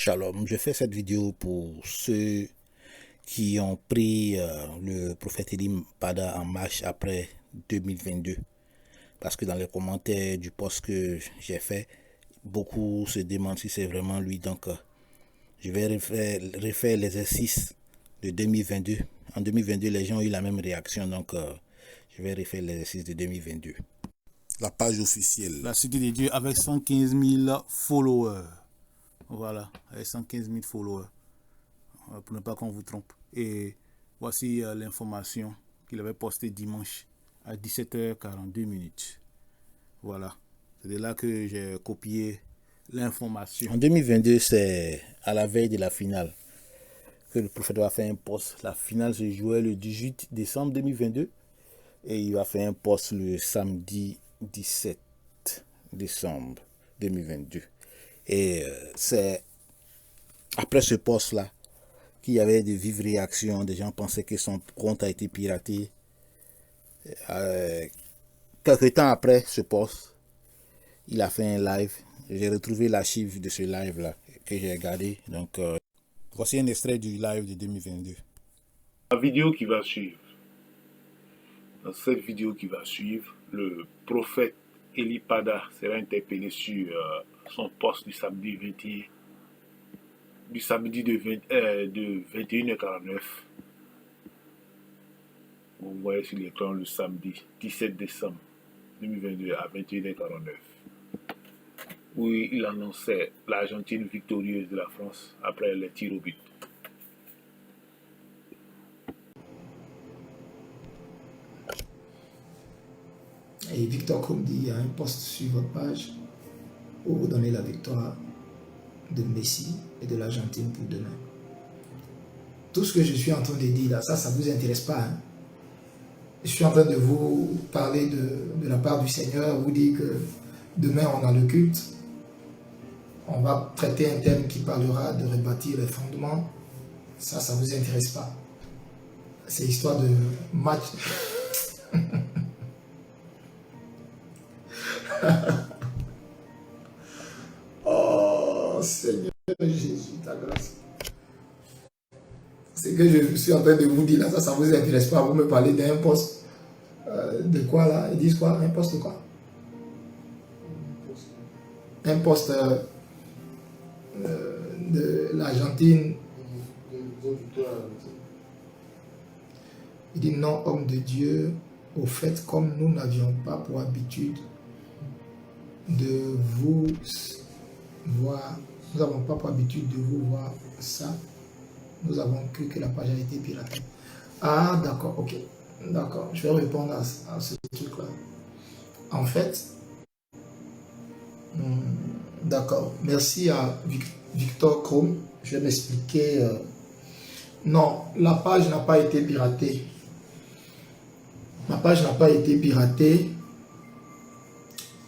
Shalom, je fais cette vidéo pour ceux qui ont pris le prophète Elie Pada en marche après 2022. Parce que dans les commentaires du post que j'ai fait, beaucoup se demandent si c'est vraiment lui. Donc, je vais refaire l'exercice de 2022. En 2022, les gens ont eu la même réaction. Donc, je vais refaire l'exercice de 2022. La page officielle. La Cité des Dieux avec 115 000 followers. Voilà, avec 115 000 followers. Pour ne pas qu'on vous trompe. Et voici l'information qu'il avait postée dimanche à 17h42. Voilà. C'est de là que j'ai copié l'information. En 2022, c'est à la veille de la finale que le prophète va faire un post. La finale se jouait le 18 décembre 2022 et il va faire un post le samedi 17 décembre 2022. Et c'est après ce post-là qu'il y avait de vives réactions. Des gens pensaient que son compte a été piraté. Quelques temps après ce post, il a fait un live. J'ai retrouvé l'archive de ce live-là que j'ai regardé. Donc, voici un extrait du live de 2022. La vidéo qui va suivre. Dans cette vidéo qui va suivre, le prophète Elie Pada sera interpellé sur son poste du samedi 21, du samedi de 21h49. Vous voyez sur l'écran le samedi 17 décembre 2022 à 21h49. Où il annonçait l'Argentine victorieuse de la France après les tirs au but. Et Victor Krum dit, il y a un post sur votre page où vous donnez la victoire de Messi et de l'Argentine pour demain. Tout ce que je suis en train de dire là, ça ne vous intéresse pas. Hein? Je suis en train de vous parler de la part du Seigneur, vous dire que demain on a le culte. On va traiter un thème qui parlera de rebâtir les fondements. Ça ne vous intéresse pas. C'est histoire de match. Oh Seigneur Jésus, ta grâce. C'est que je suis en train de vous dire là, ça ne vous intéresse pas. Vous me parlez d'un poste de quoi là? Ils disent quoi? Un poste de quoi? Un poste de l'Argentine. Il dit non, homme de Dieu, au fait, comme nous n'avions pas pour habitude de vous voir, nous n'avons pas pour habitude de vous voir ça, nous avons cru que la page a été piratée. Ah d'accord, ok, d'accord, je vais répondre à ce truc là. En fait, d'accord, merci à Victor Krum, je vais m'expliquer. Non, la page n'a pas été piratée. Ma page n'a pas été piratée.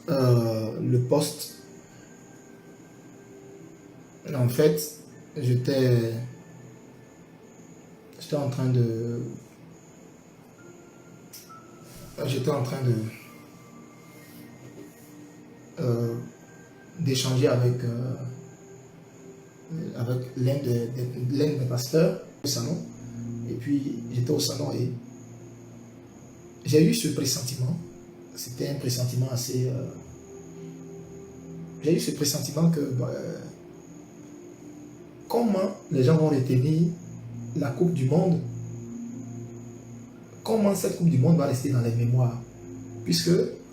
Le post, en fait, j'étais en train de d'échanger avec l'un des pasteurs au salon, et puis j'étais au salon et j'ai eu ce pressentiment. C'était un pressentiment assez... j'ai eu ce pressentiment que comment les gens vont retenir la Coupe du Monde, comment cette Coupe du Monde va rester dans les mémoires, puisque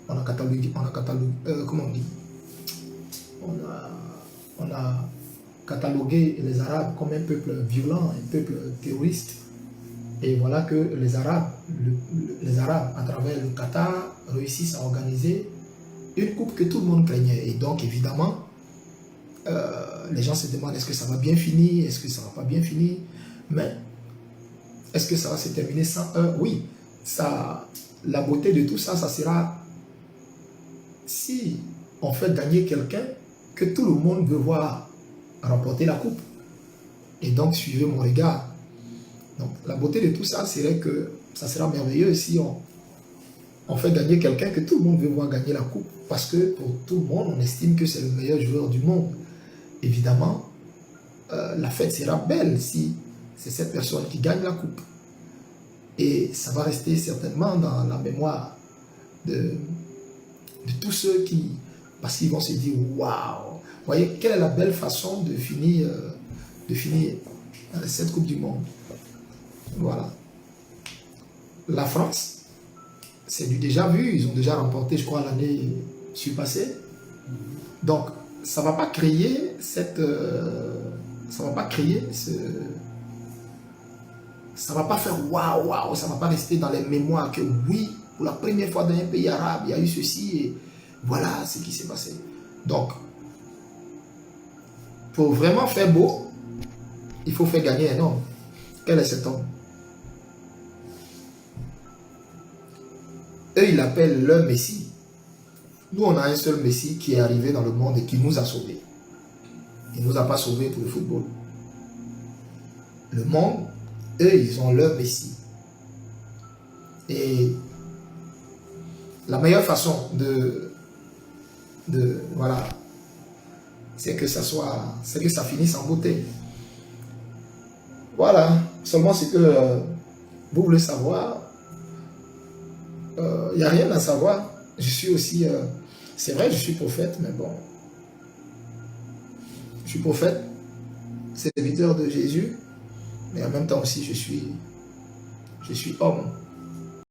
on a catalogué, comment on dit, on a catalogué les Arabes comme un peuple violent, un peuple terroriste. Et voilà que les Arabes, à travers le Qatar, réussissent à organiser une coupe que tout le monde craignait. Et donc, évidemment, les gens se demandent est-ce que ça va bien finir, est-ce que ça ne va pas bien finir. Mais est-ce que ça va se terminer sans eux? Oui, la beauté de tout ça, ça sera si on fait gagner quelqu'un que tout le monde veut voir remporter la coupe. Et donc, suivez mon regard. Donc, la beauté de tout ça serait que ça sera merveilleux si on fait gagner quelqu'un que tout le monde veut voir gagner la coupe. Parce que pour tout le monde, on estime que c'est le meilleur joueur du monde. Évidemment, la fête sera belle si c'est cette personne qui gagne la coupe. Et ça va rester certainement dans la mémoire de tous ceux qui, parce qu'ils vont se dire, waouh, voyez, quelle est la belle façon de finir cette Coupe du Monde. Voilà. La France, c'est du déjà vu, ils ont déjà remporté, je crois, l'année surpassée. Donc, ça ne va pas créer cette... ça va pas créer ce... Ça ne va pas faire waouh, waouh, ça ne va pas rester dans les mémoires que oui, pour la première fois dans un pays arabe, il y a eu ceci et voilà ce qui s'est passé. Donc, pour vraiment faire beau, il faut faire gagner un homme. Quel est cet homme? Eux, ils l'appellent le Messie. Nous, on a un seul Messie qui est arrivé dans le monde et qui nous a sauvés. Il ne nous a pas sauvés pour le football. Le monde, eux, ils ont leur Messie. Et la meilleure façon voilà, c'est que ça finisse en beauté. Voilà, seulement ce que vous voulez savoir, il n'y a rien à savoir. Je suis aussi, c'est vrai, je suis prophète, mais bon, je suis prophète, serviteur de Jésus, mais en même temps aussi, je suis homme.